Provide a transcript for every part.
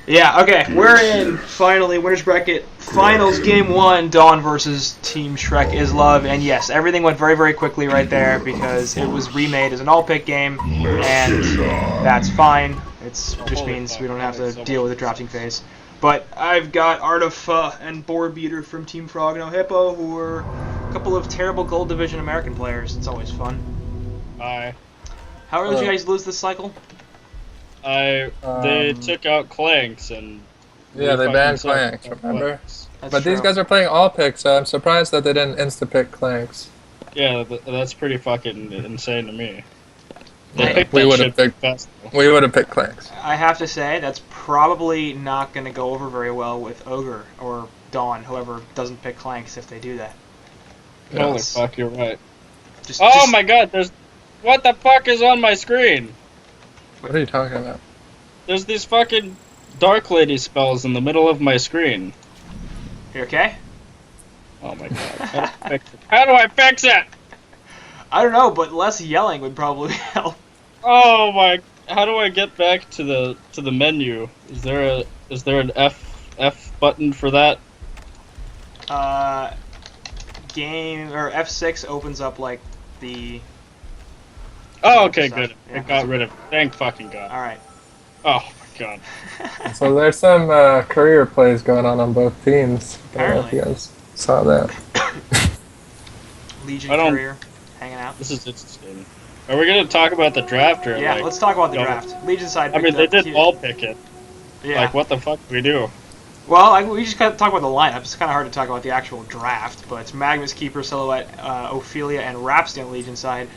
Yeah, okay, we're in, finally, winner's bracket, finals, game 1, Dawn versus Team Shrek is Love, and yes, everything went very, very quickly right there, because it was remade as an all-pick game, and that's fine. It just means we don't have to deal with the drafting phase. But I've got Art of and Board Beater from Team Frog No Hippo, who are a couple of terrible Gold Division American players. It's always fun. Hi. How did you guys lose this cycle? They took out Clanks and... Yeah, they banned Clanks, remember? That's But true. these guys are playing all picks, so I'm surprised that they didn't insta-pick Clanks. Yeah, that's pretty fucking insane to me. They Hey, picked we that would've shit picked- fast. We would have picked Clanks. I have to say, that's probably not going to go over very well with Ogre or Dawn, whoever doesn't pick Clanks if they do that. Holy Yes. fuck, you're right. Just, Oh my god, there's... What the fuck is on my screen? What are you talking about? There's these fucking Dark Lady spells in the middle of my screen. You okay? Oh my god. How do I fix it? I don't know, but less yelling would probably help. Oh my... How do I get back to the menu? Is there an F button for that? Game or F6 opens up like the. Oh, okay, stuff. good. Yeah. I got rid of it. Thank fucking god. All right. Oh my god. So there's some career plays going on both teams. I don't know if Apparently. you guys saw that. Legion I don't- career, hanging out. This is interesting. Are we gonna talk about the draft or Yeah, like? let's talk about the no. draft. Legion side. I mean, they picked up did all pick it. Yeah. Like, what the fuck do we do? Well, we just gotta talk about the lineup. It's kind of hard to talk about the actual draft, but it's Magnus, Keeper, Silhouette, Ophelia, and Rapston Legion side.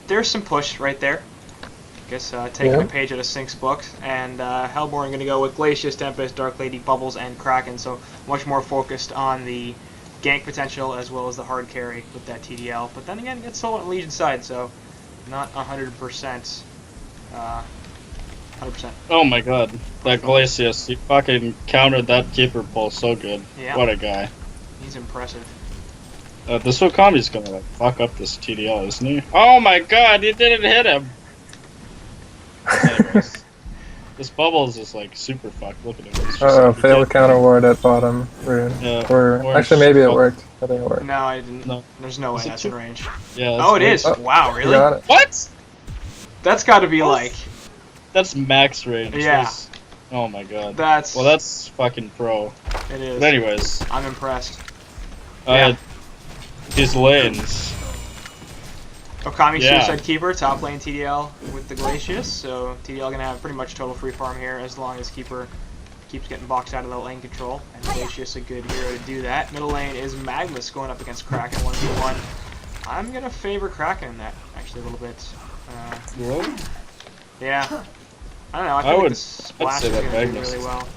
There's some push right there. I guess taking Yeah. a page out of Sync's book. And Hellborn going to go with Glacius, Tempest, Dark Lady, Bubbles, and Kraken. So much more focused on the gank potential as well as the hard carry with that TDL. But then again, it's Silhouette and Legion side, so not 100%. 100%. Oh my god, that Glacius, he fucking countered that keeper pull so good. Yeah. What a guy. He's impressive. This Okami's gonna like fuck up this TDL, isn't he? Oh my god, you didn't hit him! Anyways, this Bubbles is like super fucked. Look at him. He's just Uh-oh, like, failed counter ward at bottom. Rune. Yeah, Or orange. actually, maybe it worked. I think it worked. No, I didn't. No. There's no way Is it that's too- in range. Yeah. Oh, it weird. is. Oh, Wow, You really? got it. What? That's got to be Oh. like. That's max range. Yeah. That's- Oh my god. That's. Well, that's fucking pro. It is. But anyways, I'm impressed. these lanes. Okami Yeah. Suicide Keeper, top lane TDL with the Glacius, so TDL gonna have pretty much total free farm here as long as Keeper keeps getting boxed out of the lane control, and Glacius a good hero to do that. Middle lane is Magnus going up against Kraken 1v1. I'm gonna favor Kraken in that actually a little bit. Really? Yeah. I don't know. I I feel like would- the splash say is that gonna do Magnus really is- well.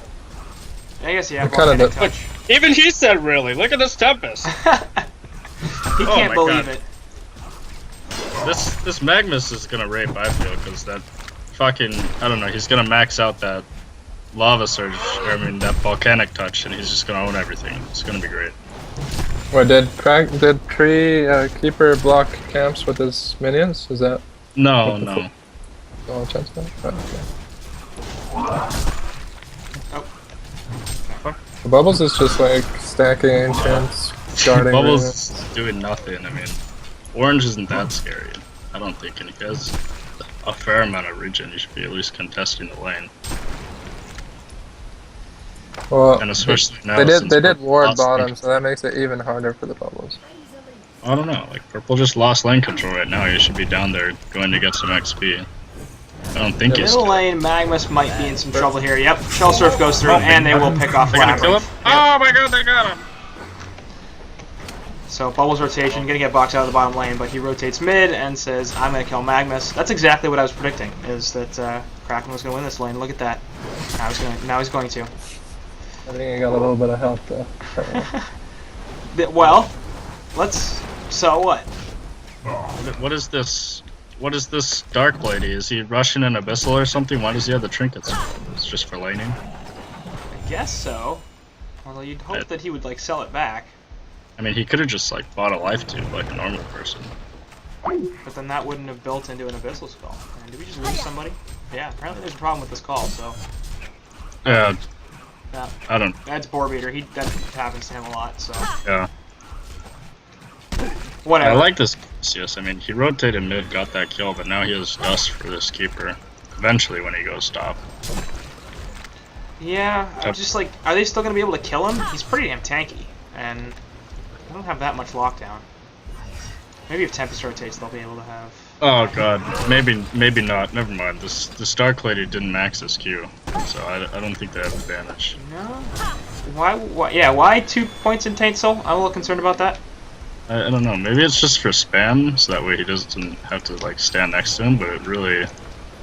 I guess yeah. What kind of volcanic the- touch. Even he said really. Look at this Tempest. He Oh can't my believe God. it. This Magnus is gonna rape, I feel, because that fucking, I don't know, he's gonna max out that lava surge, or I mean that volcanic touch, and he's just gonna own everything. It's gonna be great. What did Tree Keeper block camps with his minions? Is that No, no. all chance? Oh, okay. Oh. The Bubbles is just like stacking ancients, guarding. Bubbles runes. is doing nothing. I mean, orange isn't that scary. I don't think, and he has a fair amount of regen. You should be at least contesting the lane, Well, and especially now. they since did Purple ward lost bottom, lane- so that makes it even harder for the Bubbles. I don't know. Like Purple just lost lane control right now. You should be down there going to get some XP. I don't think he's. Middle lane, Magnus might be in some trouble here. Yep, Shell Surf goes through, and they will pick off They're gonna kill him. Labyrinth. Yep. Oh my god, they got him! So Bubbles rotation, gonna get boxed out of the bottom lane, but he rotates mid and says, "I'm gonna kill Magnus." That's exactly what I was predicting. Is that Kraken was gonna win this lane? Look at that. Now he's going to. I think I got a little bit of help though. Well, let's. So what? What is this? What is this Dark Lady? Is he Russian and Abyssal or something? Why does he have the trinkets? It's just for laning. I guess so. Although you'd hope that he would like sell it back, I mean, he could have just like bought a life tube like a normal person. but then that wouldn't have built into an Abyssal skull. And did we just lose somebody? Yeah, apparently there's a problem with this call. So I don't. That's boar beater. That happens to him a lot. So Yeah. whatever. I like this. Yes, I mean he rotated mid, got that kill, but now he has dust for this keeper. Eventually, when he goes stop. Yeah, I'm just like, are they still gonna be able to kill him? He's pretty damn tanky, and I don't have that much lockdown. Maybe if Tempest rotates, they'll be able to have. Oh god, maybe not. Never mind. This Dark Lady didn't max his Q, so I don't think they have advantage. No. Why? Yeah. Why 2 points in Taint Soul? I'm a little concerned about that. I don't know. Maybe it's just for spam, so that way he doesn't have to like stand next to him. But it really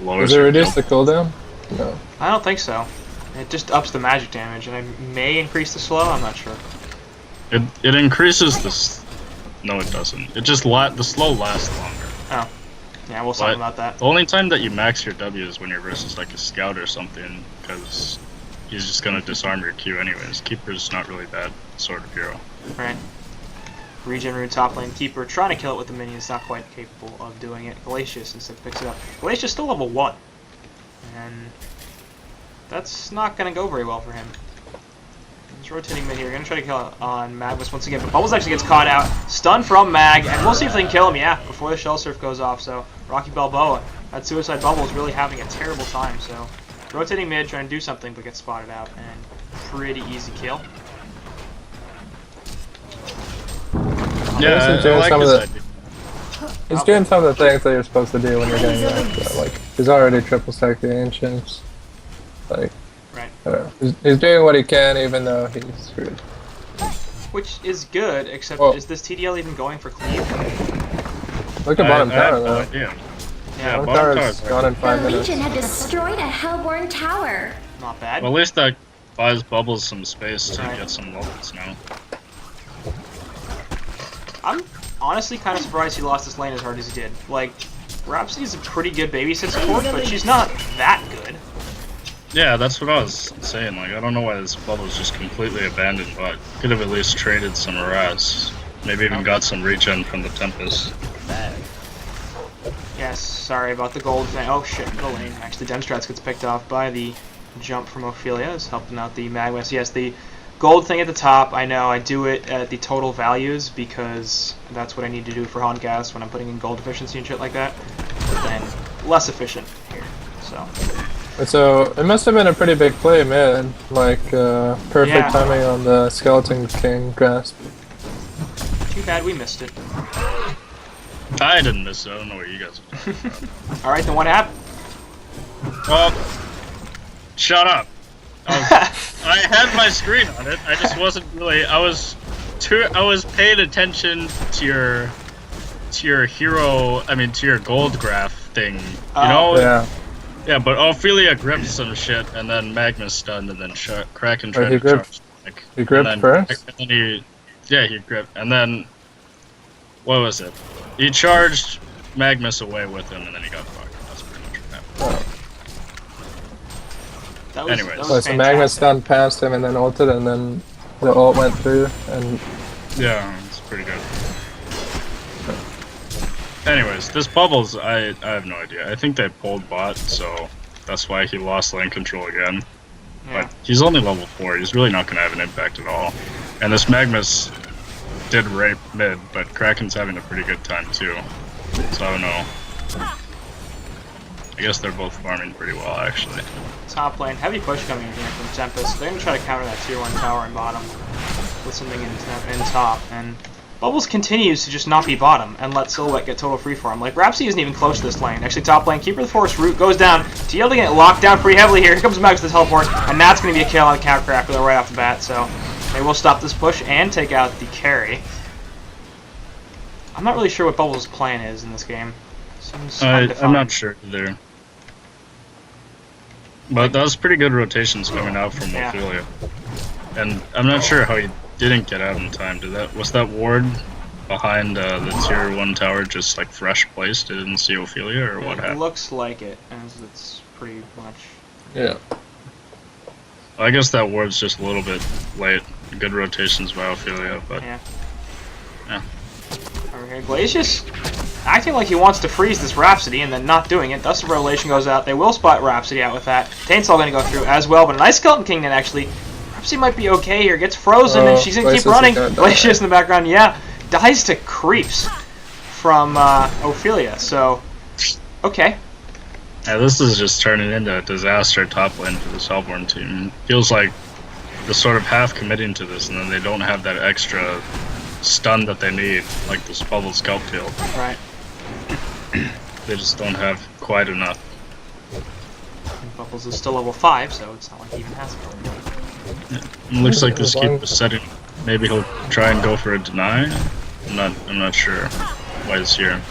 lowers. Does it reduce the cooldown? No. I don't think so. It just ups the magic damage, and it may increase the slow. I'm not sure. It increases the. No, it doesn't. It just the slow lasts longer. Oh. Yeah, we'll talk about that. The only time that you max your W is when you're versus like a scout or something, because he's just gonna disarm your Q anyways. Keeper's not really that sort of hero. Right. Regen Rune top lane Keeper trying to kill it with the minions, not quite capable of doing it. Glacius instead picks it up. Glacius still level 1. And that's not gonna go very well for him. He's rotating mid here. Gonna try to kill it on Magnus once again, but Bubbles actually gets caught out. Stun from Mag, and we'll see if they can kill him, yeah, before the Shell Surf goes off. So Rocky Balboa, that Suicide Bubble is really having a terrible time. So rotating mid, trying to do something, but gets spotted out, and pretty easy kill. Yeah, I like his idea. He's doing some of the things that you're supposed to do when you're getting that. Like, he's already triple stacked the Ancients. Like, right. I don't know. He's doing what he can, even though he's screwed. Which is good, except is this TDL even going for cleave? Look at bottom tower, though. Yeah, bottom tower's gone in 5 The minutes. Legion had destroyed a Hellborn tower. Not bad. Well, at least that buys Bubbles some space to get some levels now. I'm honestly kind of surprised he lost this lane as hard as he did. Like, Rhapsody's a pretty good babysit support, but she's not that good. Yeah, that's what I was saying. Like, I don't know why this Bubble's just completely abandoned, but could have at least traded some Raz. Maybe even got some regen from the Tempest. Yes, sorry about the gold thing. Oh shit, the lane. Actually, Demstrats gets picked off by the jump from Ophelia. Is helping out the Magnus. Yes, the gold thing at the top, I know, I do it at the total values because that's what I need to do for HoN gas when I'm putting in gold efficiency and shit like that. But then, less efficient here, So, it must have been a pretty big play, man. Like, perfect timing on the Skeleton King grasp. Too bad we missed it. I didn't miss it, I don't know what you guys are talking about. Alright, then what happened? Well, shut up. I had my screen on it. I just wasn't really. I was paying attention to your hero. I mean, to your gold graph thing. You know. Yeah. Yeah, but Ophelia gripped some shit, and then Magnus stunned, and then Kraken tried to gripped, charge. He gripped first. And then he gripped, and then what was it? He charged Magnus away with him, and then he got fucked. That's pretty much what happened. Anyways. So Magnus stunned past him and then ulted, and then the ult went through, and yeah, it's pretty good. Anyways, this Bubbles, I have no idea. I think they pulled bot, so that's why he lost lane control again. Yeah. But he's only level 4. He's really not going to have an impact at all. And this Magnus did rape mid, but Kraken's having a pretty good time too. So I don't know. I guess they're both farming pretty well, actually. Top lane, heavy push coming in here from Tempest. They're going to try to counter that tier 1 tower in bottom with something in top. And Bubbles continues to just not be bottom and let Silhouette get total free for him. Like, Rhapsody isn't even close to this lane. Actually, top lane, Keeper of the Forest root goes down. TL getting locked down pretty heavily here. Here comes Max with the teleport, and that's going to be a kill on the counter cracker right off the bat. So they will stop this push and take out the carry. I'm not really sure what Bubbles' plan is in this game. Seems undefined. I'm not sure either. But that was pretty good rotations coming out from Ophelia. And I'm not sure how he didn't get out in time. Was that ward behind the tier 1 tower just like fresh placed? It didn't see Ophelia, or what happened? It looks like it, as it's pretty much. yeah. I guess that ward's just a little bit late. Good rotations by Ophelia, but Yeah. Yeah. Over here, Glacius acting like he wants to freeze this Rhapsody and then not doing it. Dust of Revelation goes out. They will spot Rhapsody out with that. Taint's all going to go through as well, but a nice Skeleton King then actually She might be okay here. Gets frozen, and she's gonna keep running. Glacius in the background, yeah. Dies to creeps from Ophelia, so... Okay. Yeah, this is just turning into a disaster top lane for this Hellborn team. Feels like they're sort of half committing to this, and then they don't have that extra stun that they need, like this bubble scalp field. Right. They just don't have quite enough. And Bubbles is still level 5, so it's not like he even has it. It looks like this keep setting. Maybe he'll try and go for a deny. I'm not sure why he's here.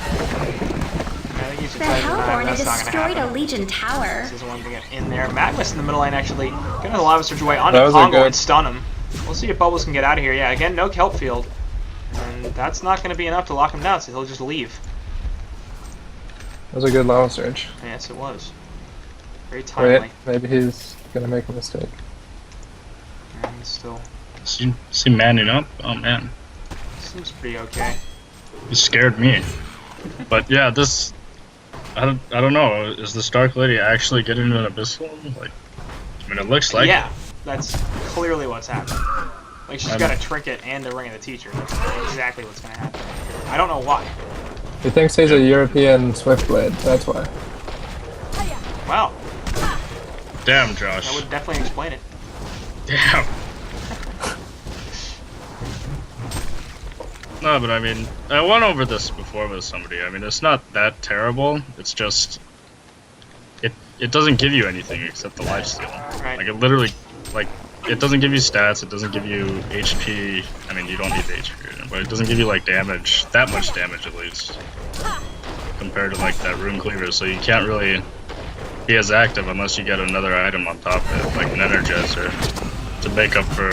The Hellborn has destroyed a Legion tower. This is one to get in there. Magnus in the middle lane actually gonna allow us to surge away onto Pongo and stun him. We'll see if Bubbles can get out of here. Yeah, again, no kelp field. And that's not going to be enough to lock him down, so he'll just leave. That was a good lava surge. Yes, it was. Very timely. Wait, maybe he's going to make a mistake. And he's still... Is he manning up? Oh man. Seems pretty okay. He scared me. But yeah, this... I don't know. Is this Dark Lady actually getting an Abyssal? Like, I mean, it looks like... Yeah, that's clearly what's happening. Like, she's got a trinket and a Ring of the Teacher. That's exactly what's going to happen. I don't know why. He thinks he's a European Swiftblade, that's why. Wow. Damn, Josh. That would definitely explain it. Damn. No, but I mean, I went over this before with somebody. I mean, it's not that terrible. It's just... It doesn't give you anything except the lifesteal. Right. Like, it literally... Like, it doesn't give you stats, it doesn't give you HP. I mean, you don't need the HP, but it doesn't give you, like, damage. That much damage, at least. Compared to, like, that Rune Cleaver, so you can't really be as active unless you get another item on top of it, like an Energizer, to make up for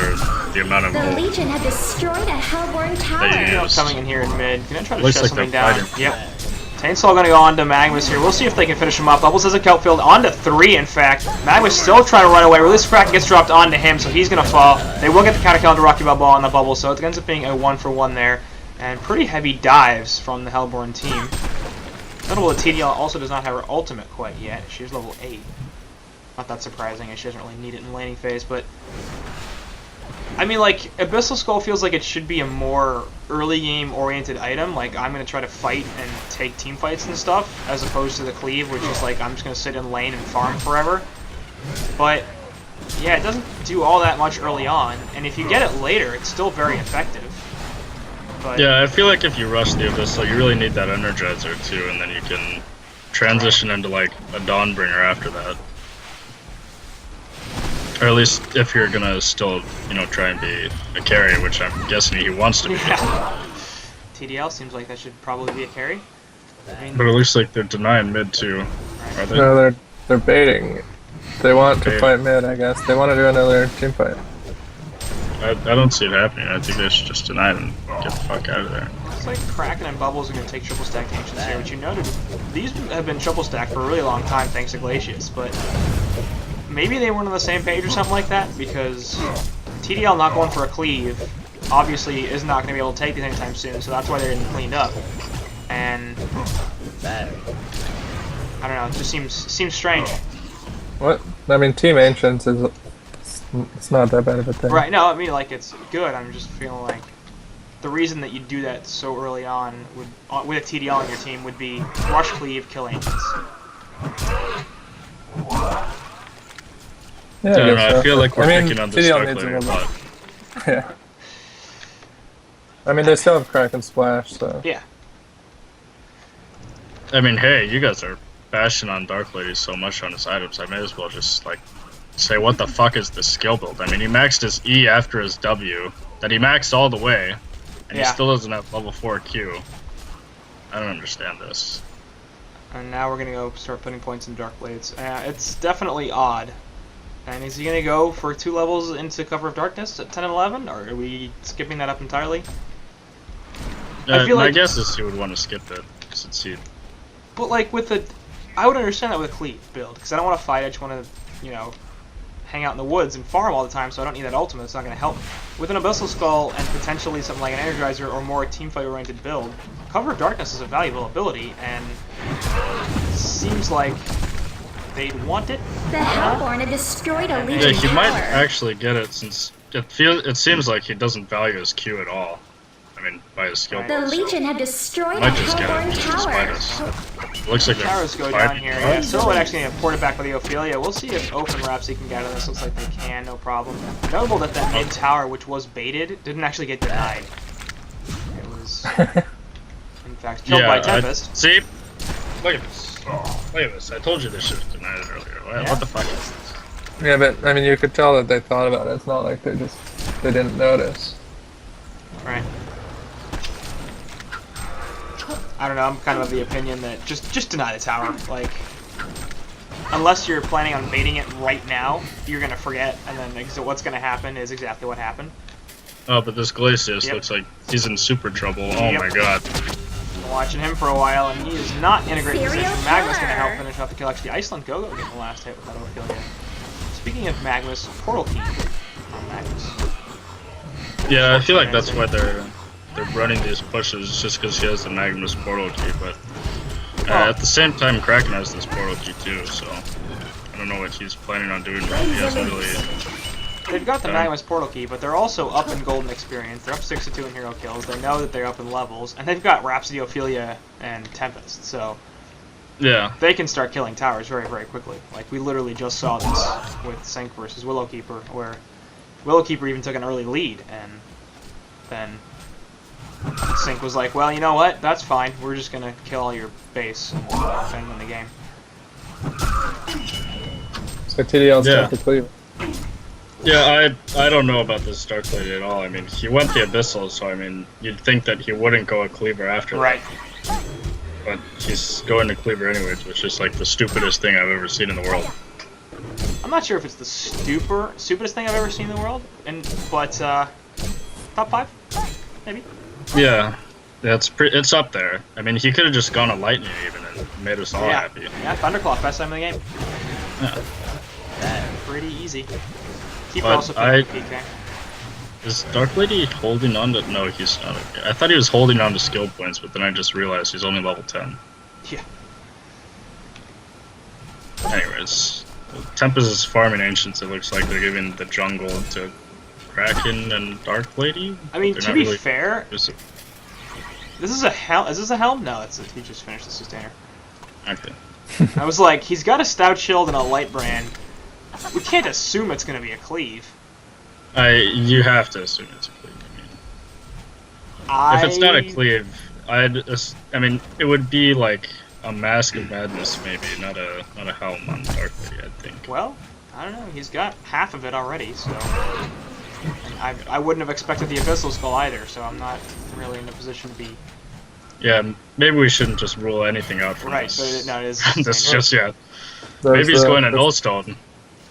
the amount of The gold Legion have destroyed a Hellborn that you tower. use. Coming in here in mid. Gonna try to Looks shut like something they're down. fighting. Yep. Chainsaw gonna go on to Magnus here. We'll see if they can finish him up. Bubbles has a kelp field on to 3, in fact. Magnus still trying to run away. Release Crack gets dropped onto him, so he's gonna fall. They will get the counter kill to Rocky Balboa on the bubble, so it ends up being a 1-for-1 there. And pretty heavy dives from the Hellborn team. Notable that TDL also does not have her ultimate quite yet. She's level 8. Not that surprising, she doesn't really need it in the laning phase, but... I mean, like, Abyssal Skull feels like it should be a more early game oriented item. Like, I'm going to try to fight and take team fights and stuff, as opposed to the Cleave, which is like, I'm just going to sit in lane and farm forever. But, yeah, it doesn't do all that much early on, and if you get it later, it's still very effective. But, Yeah, I feel like if you rush the Abyssal, you really need that Energizer too, and then you can transition into, like, a Dawnbringer after that. Or at least if you're gonna still, you know, try and be a carry, which I'm guessing he wants to be. yeah. TDL seems like that should probably be a carry. I mean, But it looks like they're denying mid too, are they? No, they're baiting. They want to Bait. fight mid, I guess. They want to do another team fight. I don't see it happening. I think they should just deny it and get the fuck out of there. Looks like Kraken and Bubbles are going to take triple stack ancients here, which you noted. These have been triple stacked for a really long time thanks to Glacius, but maybe they weren't on the same page or something like that, because TDL not going for a cleave obviously is not going to be able to take these anytime soon, so that's why they're getting cleaned up. And I don't know, it just seems strange. What? I mean, Team Ancients is... It's not that bad of a thing. Right, no, I mean, like, it's good. I'm just feeling like the reason that you do that so early on would, with a TDL on your team would be rush cleave, kill ancients. Yeah, I don't know, guess I so. feel like we're picking on this TDL Dark needs a Lady a little lot. Yeah. I mean, they still have Kraken Splash, so... Yeah. I mean, hey, you guys are bashing on Dark Lady so much on his items, I may as well just, like, say what the fuck is this skill build? I mean, he maxed his E after his W, that he maxed all the way, and he still doesn't have level 4 Q. I don't understand this. And now we're going to go start putting points in Dark Blades. It's definitely odd. And is he going to go for 2 levels into Cover of Darkness at 10 and 11, or are we skipping that up entirely? I feel my like, guess is he would want to skip it, since he... but like with the, I would understand that with a cleave build, because I don't want to fight, I just want to, you know, hang out in the woods and farm all the time, so I don't need that ultimate, it's not going to help. With an Abyssal Skull and potentially something like an Energizer or more teamfight oriented build, Cover of Darkness is a valuable ability, and it seems like they'd want it. The Hellborn had destroyed a Legion Yeah, he tower. might actually get it since it seems like he doesn't value his Q at all. I mean, by his skill The points. Legion had destroyed a Might just get Hellborn it despite tower. us. Looks like Towers go down here. Yeah, Silhouette actually going to port it back with the Ophelia. We'll see if open reps he can get on this. Looks like they can, no problem. Notable that that mid tower, which was baited, didn't actually get denied. It was, in fact, killed by Tempest. See? Look at this. Look at this. I told you they should have denied it earlier. What the fuck is this? Yeah, but I mean, you could tell that they thought about it. It's not like they didn't notice. Right. I don't know, I'm kind of the opinion that just deny the tower. Like, unless you're planning on baiting it right now, you're going to forget, and then what's going to happen is exactly what happened. Oh, but this Glacius looks like he's in super trouble. Oh my god. Been watching him for a while, and he is not in a great position. Magma's going to help finish off the kill. Actually, Iceland Go-Go getting the last hit with that Ophelia. Speaking of Magma's, Portal Key on Magnus. Yeah, I feel like that's why they're running these pushes, just because he has the Magnus portal key, but at the same time Kraken has this portal key too, so I don't know what he's planning on doing, but he hasn't really... They've got the Magnus portal key, but they're also up in golden experience. They're up 6-2 in hero kills. They know that they're up in levels, and they've got Rhapsody, Ophelia, and Tempest, so yeah, they can start killing towers very, very quickly. Like, we literally just saw this with Sync versus Willowkeeper, where Willowkeeper even took an early lead, and then Sync was like, well, you know what? That's fine. We're just gonna kill all your base and then win the game. So TDL's tough to cleave. Yeah, I don't know about this Dark Lady at all. I mean, he went the Abyssal, so I mean, you'd think that he wouldn't go a Cleaver after that. But he's going to Cleaver anyways, which is like the stupidest thing I've ever seen in the world. I'm not sure if it's the stupidest thing I've ever seen in the world, but top 5, maybe. Yeah, it's up there. I mean, he could have just gone a Lightning even and made us all happy. Yeah, Thunderclaw, best time in the game. Yeah. Pretty easy. Keep But also PK. Is Dark Lady holding on to... No, he's not. I thought he was holding on to skill points, but then I just realized he's only level 10. Yeah. Anyways, Tempest is farming Ancients. It looks like they're giving the jungle to Kraken and Dark Lady. I mean, to be fair, this is a helm. Is this a helm? No, he just finished the sustainer. Okay. I was like, he's got a stout shield and a light brand. We can't assume it's going to be a cleave. You have to assume it's a cleave. I mean, if it's not a cleave, I mean, it would be like a Mask of Madness, maybe, not a helm on Dark Lady, I think. Well, I don't know. He's got half of it already, so I wouldn't have expected the Abyssal Skull either. So I'm not really in a position to be. Yeah, maybe we shouldn't just rule anything out from this. But no, it is this just yet. Maybe he's going to Nullstone.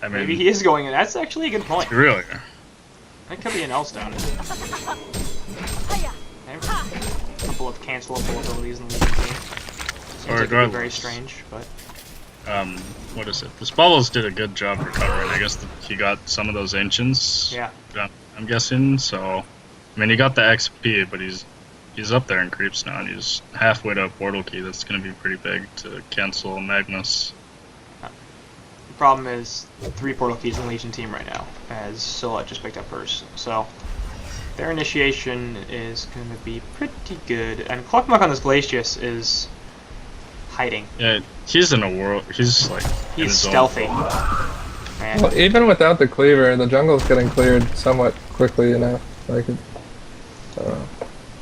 I mean, maybe he is going in. That's actually a good point. Really? That could be an Nullstone. A couple of cancelable abilities in the Legion team. Seems like it'd be very strange, but. What is it? The Spalls did a good job recovering. I guess he got some of those Ancients. Yeah. I'm guessing. So, I mean, he got the XP, but he's up there in creeps now, and he's halfway to a portal key. That's going to be pretty big to cancel Magnus. The problem is 3 portal keys in the Legion team right now, as Silhouette just picked up hers. So their initiation is going to be pretty good. And Cluckmuck on this Glacius is hiding. Yeah, he's in a world. He's like he's stealthy. Well, even without the cleaver, the jungle's getting cleared somewhat quickly, you know. Like,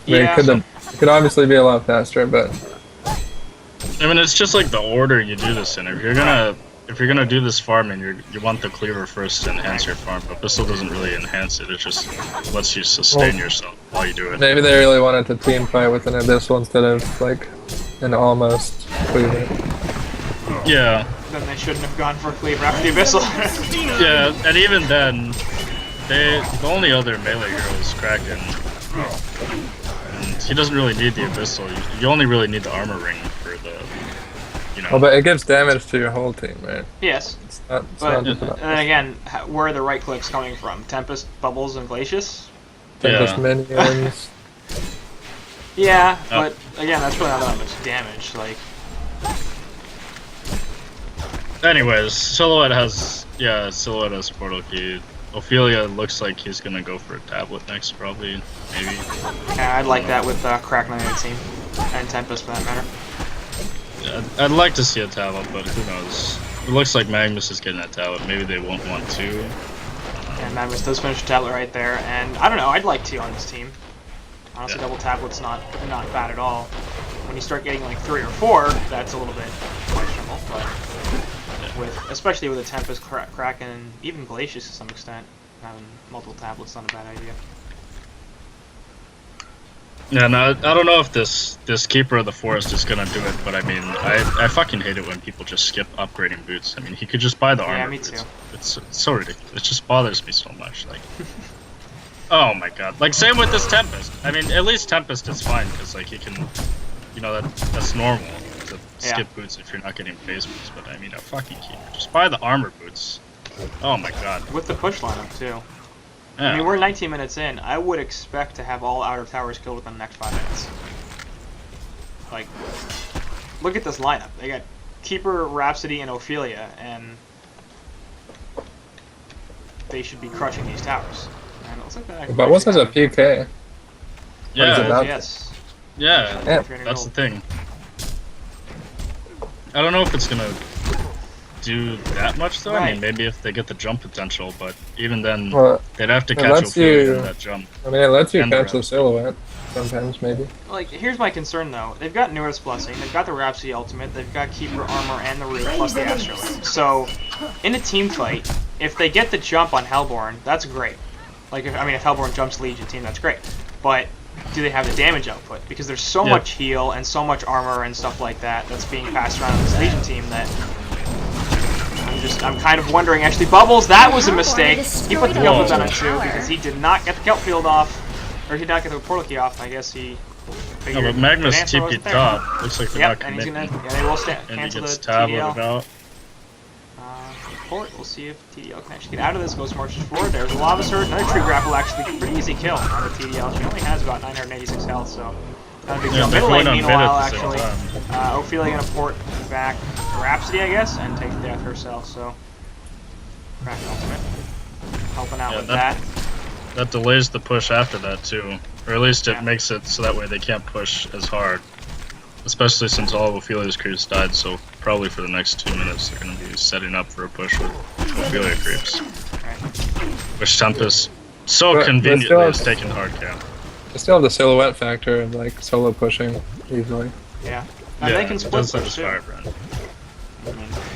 it could obviously be a lot faster, but I mean, it's just like the order you do this in. If you're gonna do this farming, you want the cleaver first to enhance your farm, but Abyssal doesn't really enhance it. It just lets you sustain yourself while you do it. Maybe they really wanted to team fight with an Abyssal instead of like an almost cleaver. Yeah. Then they shouldn't have gone for a cleaver after the Abyssal. Yeah, and even then, the only other melee hero is Kraken. And he doesn't really need the Abyssal. You only really need the armor ring for the, you know. Well, but it gives damage to your whole team, right? Yes. Not and then again, where are the right clicks coming from? Tempest, Bubbles, and Glacius? Tempest minions. Yeah, but again, that's really not that much damage. Like, Anyways, Silhouette has portal key. Ophelia looks like he's gonna go for a tablet next, probably, maybe. Yeah, I'd like that with Kraken on the team, and Tempest for that matter. Yeah, I'd like to see a tablet, but who knows? It looks like Magnus is getting a tablet. Maybe they won't want to. Yeah, Magnus does finish a tablet right there, and I don't know. I'd like T on this team. Honestly, double tablet's not bad at all. When you start getting like 3 or 4, that's a little bit questionable, but. Especially with a Tempest, Kraken, and even Glacius to some extent, having multiple tablets not a bad idea. Yeah, no, I don't know if this Keeper of the Forest is gonna do it, but I mean, I fucking hate it when people just skip upgrading boots. I mean, he could just buy the armor. Yeah, me too. It's so ridiculous. It just bothers me so much. Like, oh my god. Like, same with this Tempest. I mean, at least Tempest is fine because like he can, you know, that's normal. Skip boots if you're not getting phase boots, but I mean a fucking Keeper. Just buy the armor boots. Oh my god. With the push lineup too. Yeah. I mean, we're 19 minutes in. I would expect to have all outer towers killed within the next 5 minutes. Like, look at this lineup. They got Keeper, Rhapsody, and Ophelia, and they should be crushing these towers. And it looks like that. But what's as a PK? Yeah. Yes. Yeah. Yeah. That's the thing. I don't know if it's gonna do that much though. Right. I mean, maybe if they get the jump potential, but even then, Well, they'd have to catch Ophelia in that jump. I mean, it lets you And catch the the Silhouette sometimes, maybe. Like, here's my concern though. They've got Neurith's Blessing, they've got the Rhapsody Ultimate, they've got Keeper Armor and the Root plus the Astrolabe. So, in a team fight, if they get the jump on Hellborn, that's great. Like, if Hellborn jumps Legion team, that's great. But do they have the damage output? Because there's so much heal and so much armor and stuff like that that's being passed around on this Legion team that I'm kind of wondering. Actually, Bubbles, that was a mistake. He put the Kelp on it too because he did not get the Kelp field off, or he did not get the portal key off. I guess he figured. No, but Magnus Dancer TP wasn't there. top. Looks like they're not and he's committing. gonna. Yeah, they will And he cancel the gets tableted TDL. out. Port. We'll see if TDL can actually get out of this. Ghost marches forward. There's a Lava Surge. Another Tree Grapple. Actually, pretty easy kill on the TDL. She only has about 986 health, so not a big deal. they're Middle lane, going on mid meanwhile, at the same actually, time. Ophelia gonna port back Rhapsody, I guess, and take the death herself. So, Kraken ultimate helping out with that. That delays the push after that too, or at least it makes it so that way they can't push as hard. Especially since all of Ophelia's creeps died, so probably for the next 2 minutes they're going to be setting up for a push with Ophelia creeps. Which Tempest so conveniently is taking hard camp. They still have the Silhouette factor of like solo pushing easily. Yeah. And they can split push too.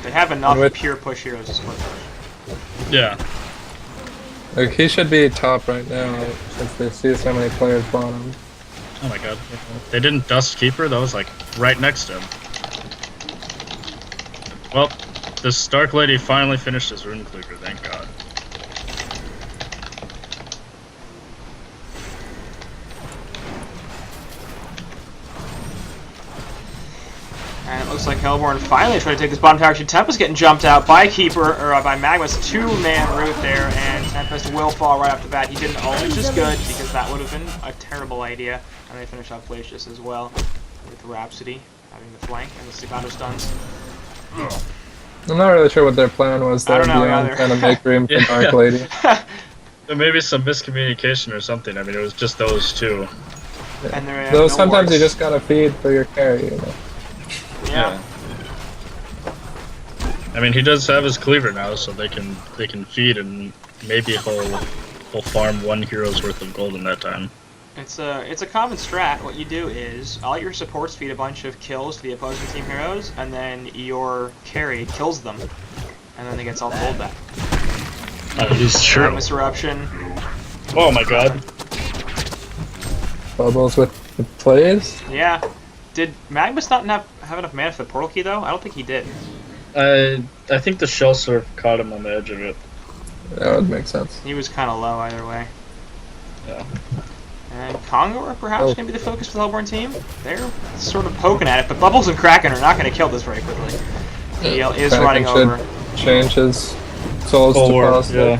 They have enough pure push heroes to split push. Yeah. Like, he should be top right now since they see so many players bottom. Oh my god. They didn't dust Keeper? That was like right next to him. Well, this Dark Lady finally finished his Rune Cleaver, thank god. And it looks like Hellborn finally tried to take this bottom tower. Actually, Tempest getting jumped out by Keeper, or by Magnus. 2-man root there, and Tempest will fall right off the bat. He didn't ult, which is good, because that would have been a terrible idea. And they finish off Glacius as well, with Rhapsody having the flank and the staccato stuns. I'm not really sure what their plan was there beyond trying to make room for Dark Lady. There may be some miscommunication or something. I mean, it was just those two. Yeah. And Though sometimes you just gotta feed for your carry, you know. Yeah. I mean, he does have his cleaver now, so they can feed, and maybe he'll farm 1 hero's worth of gold in that time. It's a common strat. What you do is all your supports feed a bunch of kills to the opposing team heroes, and then your carry kills them, and then they gets all the gold back. That is true. Misruption. Oh my god. Bubbles with the plays? Yeah. Did Magnus not have enough mana for the portal key though? I don't think he did. I think the Shell Surf caught him on the edge of it. That would make sense. He was kind of low either way. Yeah. And Kongor perhaps going to be the focus for the Hellborn team. They're sort of poking at it, but Bubbles and Kraken are not going to kill this very quickly. DL is Kraken running over. Change his souls to positive.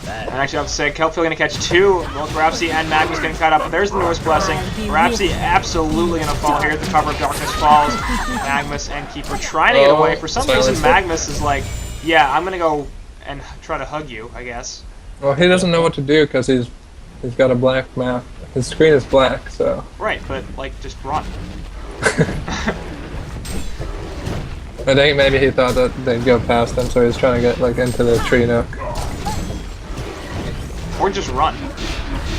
Yeah. And actually, I have to say, Kelphiel going to catch 2. Both Rhapsody and Magnus getting cut up. But there's the Norse Blessing. Rhapsody absolutely going to fall here. The cover of Darkness falls. Magnus and Keeper trying to get away. For some reason, Magnus is like, yeah, I'm going to go and try to hug you, I guess. Well, he doesn't know what to do because he's got a black map. His screen is black, so... Right, but, like, just run. I think maybe he thought that they'd go past him, so he's trying to get, like, into the tree nook. Or just run.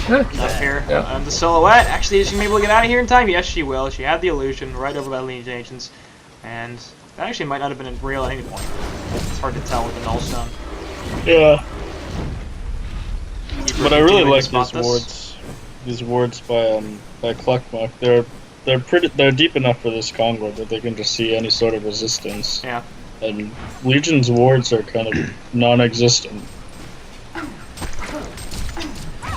Up here. Yeah. The Silhouette. Actually, is she able to get out of here in time? Yes, she will. She had the illusion right over by Legion Agents. And that actually might not have been real at any point. It's hard to tell with the Nullstone. Yeah. But I really like these wards. These wards by Cluckmuck. They're deep enough for this Congo that they can just see any sort of resistance. Yeah. And Legion's wards are kind of non-existent.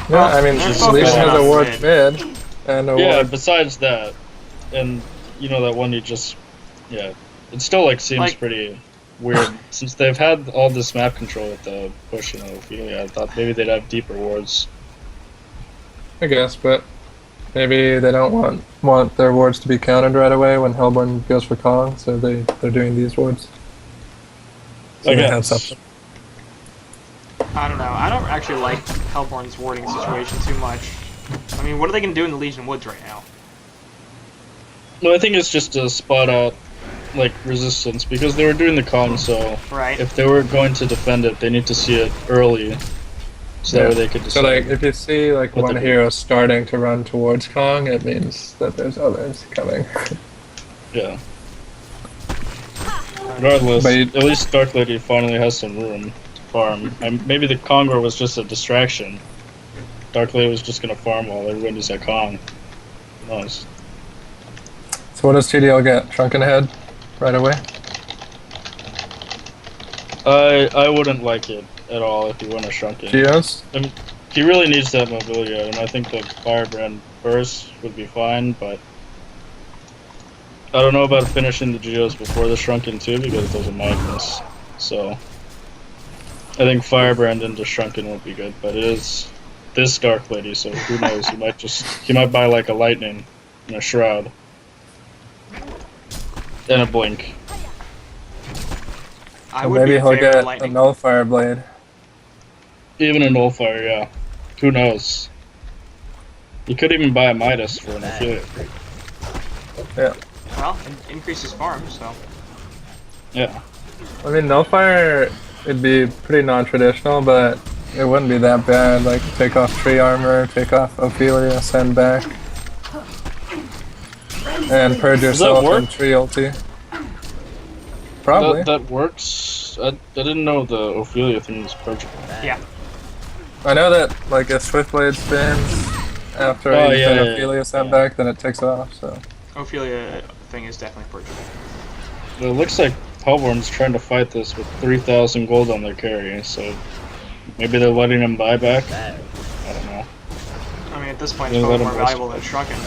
Yeah, I mean, Legion has a ward mid, and a ward... besides that, and you know that one you just... Yeah, it still seems pretty weird. Since they've had all this map control with the push and Ophelia, I thought maybe they'd have deeper wards. I guess, but maybe they don't want their wards to be countered right away when Hellborn goes for Kong, so they're doing these wards. So I they guess. have something. I don't know. I don't actually like Hellborn's warding situation too much. I mean, what are they going to do in the Legion Woods right now? No, I think it's just to spot out resistance, because they were doing the Kong, so if they were going to defend it, they need to see it early. So that way they could decide. So if you see one hero starting to run towards Kong, it means that there's others coming. Yeah. Regardless, at least Dark Lady finally has some room to farm. And maybe the Kongor was just a distraction. Dark Lady was just gonna farm while everybody's at Kong. Nice. So what does TDL get? Shrunken Head right away? I wouldn't like it at all if he went a Shrunken. Geos? I mean, he really needs that mobility item. I think the Firebrand burst would be fine, but I don't know about finishing the Geos before the Shrunken too, because there's a Magnus. So I think Firebrand into Shrunken would be good, but it is this Dark Lady, so who knows? He might buy a Lightning and a Shroud and a Blink. Maybe he'll get a Nullfire Blade. Even a Nullfire, yeah. Who knows? You could even buy a Midas for an Ophelia. Yeah. Well, increases farm, so. Yeah. I mean, Nullfire would be pretty non-traditional, but it wouldn't be that bad. Take off tree armor, take off Ophelia, send back, and purge yourself in tree ulti. Probably. That works. I didn't know the Ophelia thing was purgeable. Yeah. I know that if Swiftblade spins after Ophelia sent back, then it takes off. So. Ophelia thing is definitely purgeable. It looks like Hellborn's trying to fight this with 3,000 gold on their carry, so maybe they're letting him buy back. I don't know. I mean, at this point, it's probably more valuable than Shrunken.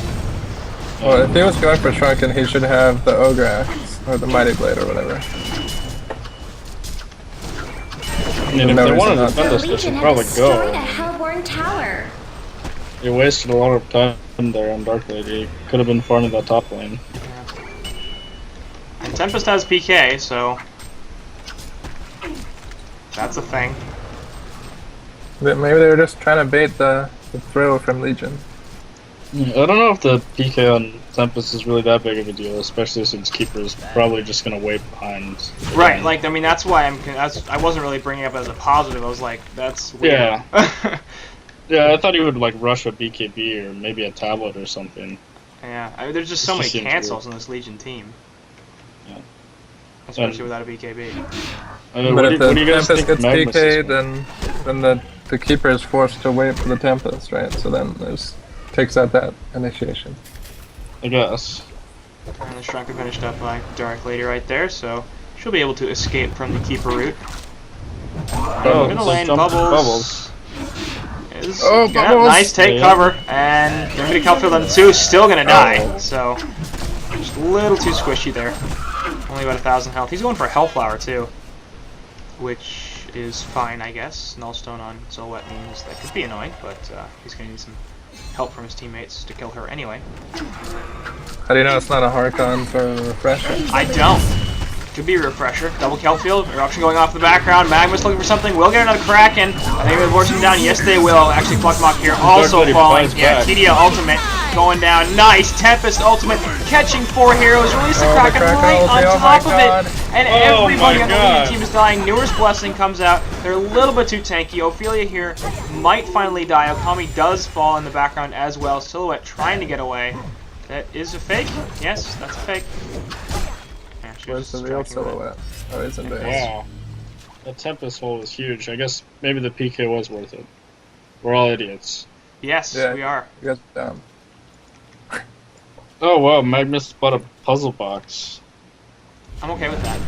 Well, if he was going for Shrunken, he should have the Ogre Axe, or the Mighty Blade, or whatever. And if they wanted to defend us, they should probably go. A Hellborn tower. You wasted a lot of time there on Dark Lady. Could have been farming that top lane. Yeah. And Tempest has PK, so that's a thing. Maybe they were just trying to bait the throw from Legion. I don't know if the PK on Tempest is really that big of a deal, especially since Keeper is probably just going to wait behind. Right, I mean, that's why I wasn't really bringing it up as a positive. I was like, that's weird. Yeah. Yeah, I thought he would rush a BKB or maybe a tablet or something. Yeah, I mean, there's just so many cancels in this Legion team. Yeah. Especially without a BKB. But if the Tempest gets PK'd, then the Keeper is forced to wait for the Tempest, right? So then takes out that initiation. I guess. And the Shrunken finished up by Dark Lady right there, so she'll be able to escape from the Keeper route. In the lane, Bubbles. Bubbles! Nice take cover, and they're going to Kelphiel them too, still going to die, so just a little too squishy there. Only about 1,000 health. He's going for a Hellflower too, which is fine, I guess. Nullstone on Silhouette means that could be annoying, but he's going to need some help from his teammates to kill her anyway. How do you know it's not a HoN for a refresher? I don't. Could be a refresher. Double kill field. Eruption going off in the background. Magma's looking for something. Will get another Kraken. Are they going to force him down? Yes, they will. Actually, Pluckmock here also falling. Yeah, TDL ultimate going down. Nice. Tempest ultimate catching 4 heroes. Release the Kraken right on top of it. And everybody on the Legion team is dying. Newer's Blessing comes out. They're a little bit too tanky. Ophelia here might finally die. Okami does fall in the background as well. Silhouette trying to get away. That is a fake. Yes, that's a fake. Where's the real Silhouette? Oh, he's in base. Wow. That Tempest hole is huge. I guess maybe the PK was worth it. We're all idiots. Yes, Yeah, we are. You guys are dumb. Oh wow, Magnus bought a puzzle box. I'm okay with that.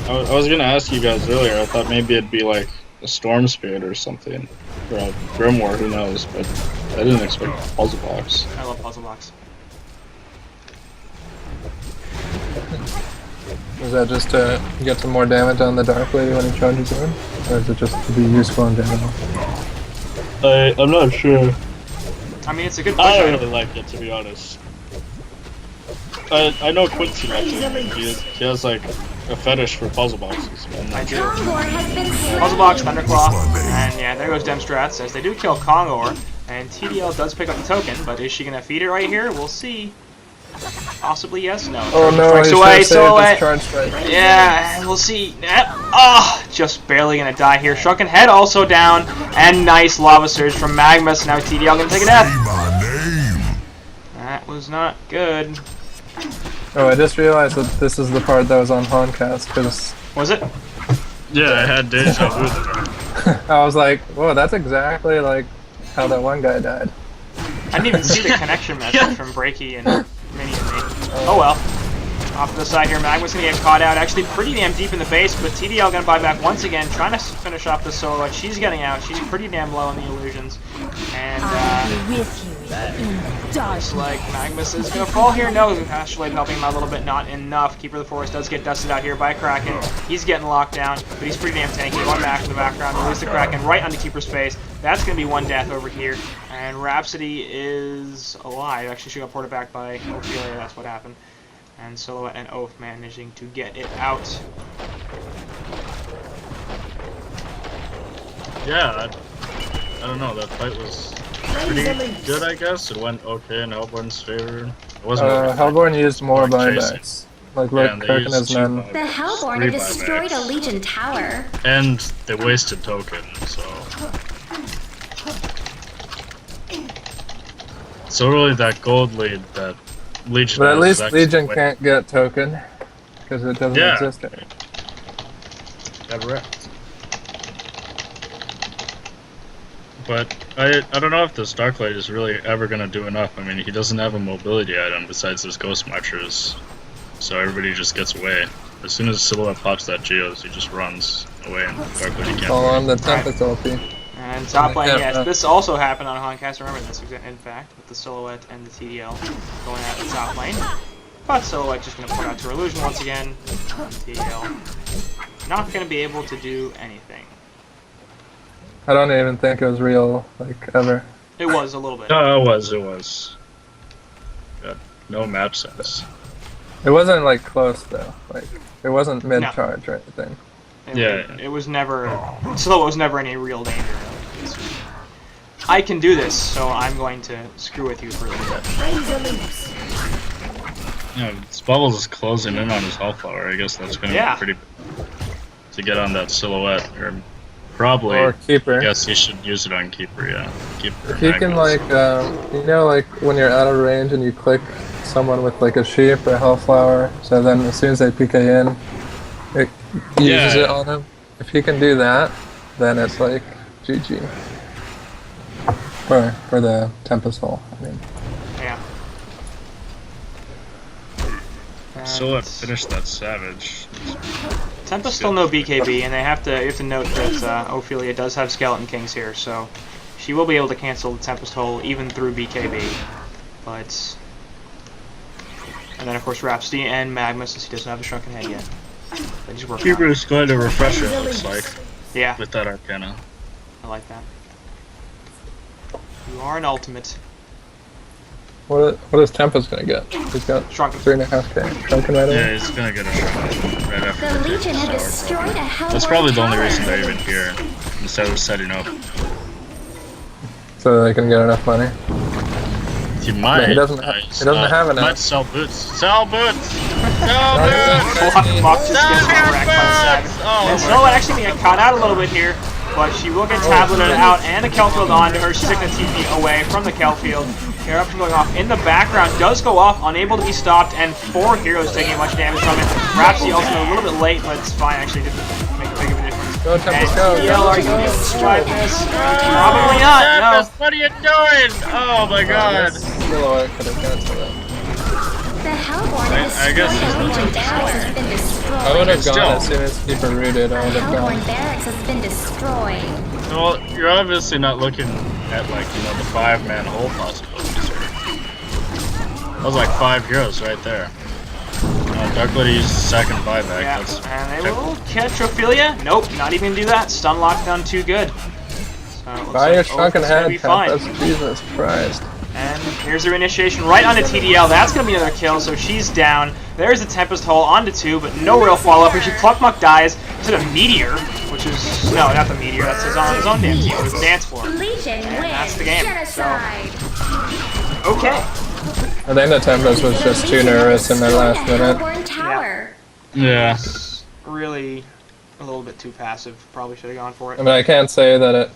I was gonna ask you guys earlier. I thought maybe it'd be like a Storm Spirit or something. Or a Grimoire, who knows. But I didn't expect a puzzle box. I love puzzle box. Is that just to get some more damage on the Dark Lady when he charges in? Or is it just to be useful in general? I'm not sure. I mean, it's a good push I don't item. really like it, to be honest. I know Quincy likes it. He has like a fetish for puzzle boxes. I do. Kongor has been slain. Puzzle box, Thunderclaw, and yeah, there goes Demstrats as they do kill Kongor, and TDL does pick up the token, but is she gonna feed it right here? We'll see. Possibly yes, no. Oh no, Strikes he away, should have Silhouette. saved his charge strike. Yeah, we'll see. Just barely gonna die here. Shrunken Head also down, and nice Lava Surge from Magmus. Now TDL gonna take a death. That was not good. Oh, I just realized that this is the part that was on HoNcast, because Was it? Yeah, I had deja vu there. I was like, whoa, that's exactly like how that one guy died. I didn't even see the connection message from Breaky and Minnie and me. Oh well. Off to the side here, Magma's gonna get caught out. Actually pretty damn deep in the base, but TDL gonna buy back once again, trying to finish off the Silhouette. She's getting out. She's pretty damn low on the illusions. And with you in the dark. looks like Magmus is gonna fall here. No, actually helping him out a little bit, not enough. Keeper of the Forest does get dusted out here by Kraken. He's getting locked down, but he's pretty damn tanky. One back in the background, release the Kraken right onto Keeper's face. That's gonna be one death over here. And Rhapsody is alive. Actually, she got ported back by Ophelia. That's what happened. And Silhouette and Oath managing to get it out. Yeah, I don't know. That fight was pretty good, I guess. It went okay in Hellborn's favor. It wasn't. Hellborn used more Like buybacks. Like, Yeah, look, and they Kirk and used his men. two The Hellborn Three have destroyed a buybacks. Legion tower. And they wasted token, so. So really, that gold lead that Legion. But at has least is actually Legion way- can't get token, because it doesn't Yeah. exist anymore. Got wrecked. But I don't know if this Darklight is really ever gonna do enough. I mean, he doesn't have a mobility item besides those Ghost Marchers, so everybody just gets away. As soon as Silhouette pops that Geos, he just runs away, and Darklight he can't. All on the Tempest ulti. And top lane, Yeah, yes, this also happened on HoNcast. Remember this, in fact, with the Silhouette and the TDL going out the top lane. But Silhouette just going to put out her illusion once again. And TDL not going to be able to do anything. I don't even think it was real, like, ever. It was a little bit. No, it was. Got no match sense. It wasn't, like, close, though. Like, it wasn't mid-charge or anything. It was never. Silhouette was never any real danger. It's, I can do this, so I'm going to screw with you for a little bit. Yeah, this Bubbles is closing in on his Hellflower. I guess that's gonna Yeah. be pretty to get on that Silhouette, or probably. Or Keeper. I guess he should use it on Keeper. Yeah, Keeper. He can, like, you know, like, when you're out of range and you click someone with, like, a sheep or a hellflower, so then as soon as they PK in, it uses it on him. If he can do that, then it's, like, GG. For the Tempest hole, I mean. Yeah. Silhouette finished that Savage. Tempest still no BKB, and you have to note that Ophelia does have Skeleton Kings here, so she will be able to cancel the Tempest hole even through BKB. But and then of course Rhapsody and Magma, since he doesn't have a Shrunken Head yet. But he's working on Keeper it. is going to refresh it. Looks like. Yeah, with that Arcana. I like that. You are an ultimate. What is Tempest gonna get? He's got Shrunken. 3.5k. Shrunken right Yeah, away. he's gonna get a Shrunken right after The they take Legion the have Sour destroyed a Core. Hellborn That's probably the only tower. reason they're even here, instead of setting up. So they can get enough money. He might. he doesn't ha- he doesn't have enough. Might sell boots. Sell boots! Sell boots! Block just gets wrecked by the Boots! Saga. Oh, And Snow actually being caught out a little bit here, but she will get tableted out and the Kelfield onto her. She's taking the TP away from the Kelfield. Eruption going off in the background, does go off, unable to be stopped, and 4 heroes taking much damage from it. Rhapsody also a little bit late, but it's fine, actually didn't make a big of a difference. Go, And Tempest, go! TL, are you going to be able to survive this? Probably not, no. Tempest, what are you doing? Oh my god. Silhouette could have got to that. The Hellborn have I guess destroyed he's a not Legion barracks has been destroyed. I would have Still. gone as soon as Keeper rooted. I would have Hellborn gone. barracks has been destroyed. Well, you're obviously not looking at, like, you know, the 5-man hole possibilities here. That was like 5 heroes right there. Dark Lady used second buyback. Yeah, That's and they will catch Ophelia. Nope, not even do that. Stun lockdown too good. So it looks Buy your like shrunken Oath's gonna head, be fine. Tempest. Jesus Christ. And here's her initiation right onto TDL. That's going to be another kill, so she's down. There's the Tempest Hole onto 2, but no real follow-up. Here she Cluckmuck dies to the Meteor, which is... No, not the Meteor. That's his own damn team. It was Dance Floor. Legion And wins. that's the game. Genocide. Okay. I think the Tempest was just too nervous in their last minute. Hellborn tower. yeah. Really a little bit too passive. Probably should have gone for I it. mean, I can't say that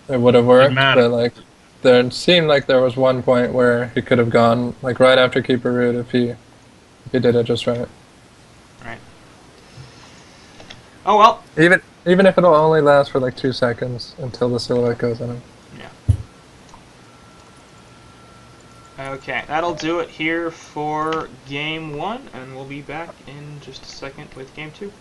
it would have worked, mattered. but like, there seemed like there was one point where he could have gone like right after Keeper Root if he did it just right. Right. Oh well. Even if it'll only last for like 2 seconds until the silhouette goes on him. Okay, that'll do it here for Game 1, and we'll be back in just a second with Game 2.